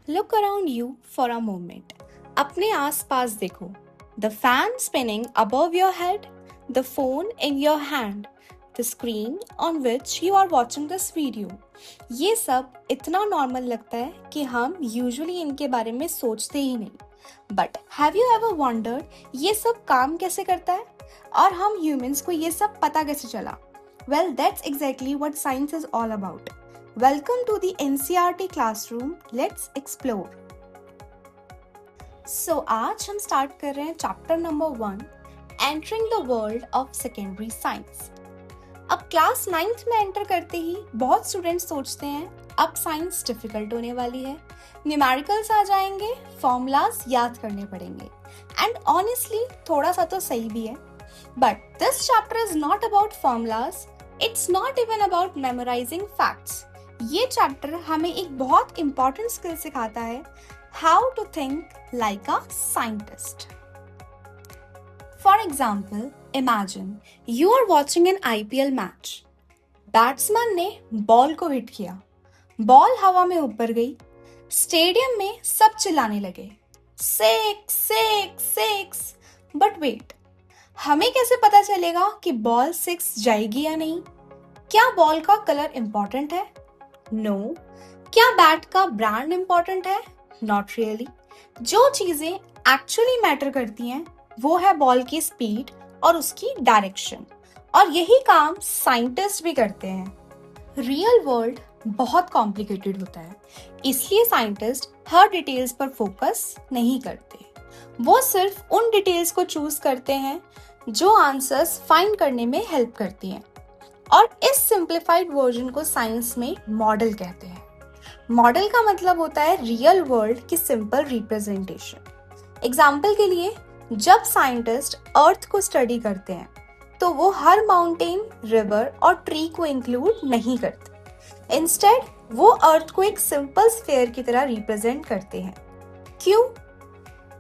Look around you for a moment. अपने आसपास देखो. The fan spinning above your head, the phone in your hand, the screen on which you are watching this video. ये सब इतना normal लगता है कि हम यूजुअली इनके बारे में सोचते ही नहीं. But have you ever wondered ये सब काम कैसे करता है? और हम ह्यूमंस को ये सब पता कैसे चला? Well, that's exactly what science is all about. Welcome to the NCERT classroom. Let's explore. So आज हम स्टार्ट कर रहे हैं chapter number 1 entering the world of secondary science. अब क्लास 9th में एंटर करते ही बहुत स्टूडेंट्स सोचते हैं अब साइंस डिफिकल्ट होने वाली है, न्यूमेरिकल्स आ जाएंगे, फॉर्मूलाज याद करने पड़ेंगे. एंड ऑनेस्टली थोड़ा सा तो सही भी है. But this chapter is not about formulas, it's not even about memorizing facts. ये चैप्टर हमें एक बहुत इंपॉर्टेंट स्किल सिखाता है, how to think like a scientist. For example, imagine you are watching an IPL match. Batsman ने ball को hit किया, ball हवा में ऊपर गई, स्टेडियम में सब चिल्लाने लगे, six six six. But wait, हमें कैसे पता चलेगा कि बॉल 6 जाएगी या नहीं? क्या बॉल का कलर इंपॉर्टेंट है? नो. क्या बैट का ब्रांड इंपॉर्टेंट है? Not really. जो चीजें एक्चुअली मैटर करती हैं वो है बॉल की स्पीड और उसकी डायरेक्शन. और यही काम साइंटिस्ट भी करते हैं. रियल वर्ल्ड बहुत कॉम्प्लिकेटेड होता है, इसलिए साइंटिस्ट हर डिटेल्स पर फोकस नहीं करते. वो सिर्फ उन डिटेल्स को चूज करते हैं जो आंसर्स फाइंड करने में हेल्प करती हैं. और इस सिंप्लीफाइड वर्जन को साइंस में मॉडल कहते हैं. मॉडल का मतलब होता है रियल वर्ल्ड की सिंपल रिप्रेजेंटेशन. एग्जाम्पल के लिए, जब साइंटिस्ट अर्थ को स्टडी करते हैं तो वो हर माउंटेन, रिवर और ट्री को इंक्लूड नहीं करते. इंस्टेड वो अर्थ को एक सिंपल स्फीयर की तरह रिप्रेजेंट करते हैं. क्यों?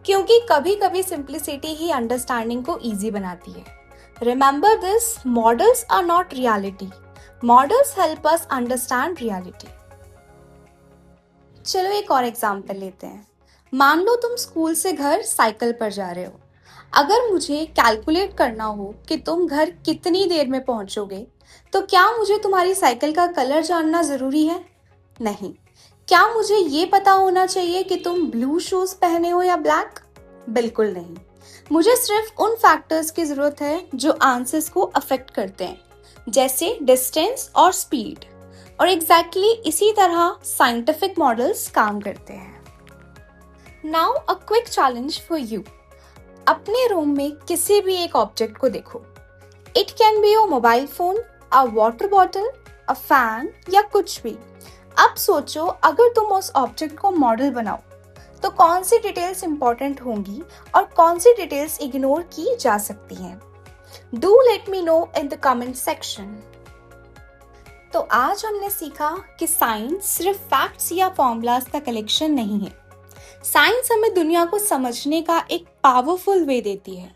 क्योंकि कभी कभी सिंप्लिसिटी ही अंडरस्टैंडिंग को इजी बनाती है. Remember this, models are not reality. Models help us understand reality. चलो एक और एग्जाम्पल लेते हैं. मान लो तुम स्कूल से घर साइकिल पर जा रहे हो. अगर मुझे कैलकुलेट करना हो कि तुम घर कितनी देर में पहुंचोगे, तो क्या मुझे तुम्हारी साइकिल का कलर जानना जरूरी है? नहीं. क्या मुझे ये पता होना चाहिए कि तुम ब्लू शूज पहने हो या ब्लैक? बिल्कुल नहीं. मुझे सिर्फ उन फैक्टर्स की जरूरत है जो आंसर्स को अफेक्ट करते हैं, जैसे डिस्टेंस और स्पीड. और एग्जैक्टली इसी तरह साइंटिफिक मॉडल्स काम करते हैं. Now a quick challenge for you. अपने रूम में किसी भी एक ऑब्जेक्ट को देखो. It can be your mobile phone, a water bottle, a fan या कुछ भी. अब सोचो, अगर तुम उस ऑब्जेक्ट को मॉडल बनाओ तो कौन सी डिटेल्स इंपॉर्टेंट होंगी और कौन सी डिटेल्स इग्नोर की जा सकती हैं? Do let me know in the comment section. तो आज हमने सीखा कि साइंस सिर्फ फैक्ट्स या फॉर्मूलाज का कलेक्शन नहीं है. साइंस हमें दुनिया को समझने का एक पावरफुल वे देती है,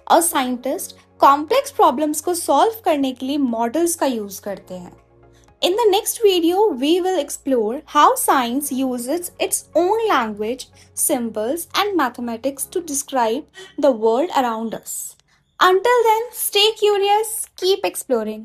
और साइंटिस्ट कॉम्प्लेक्स प्रॉब्लम्स को सॉल्व करने के लिए मॉडल्स का यूज करते हैं. In the next video, we will explore how science uses its own language, symbols, and mathematics to describe the world around us. Until then, stay curious, keep exploring.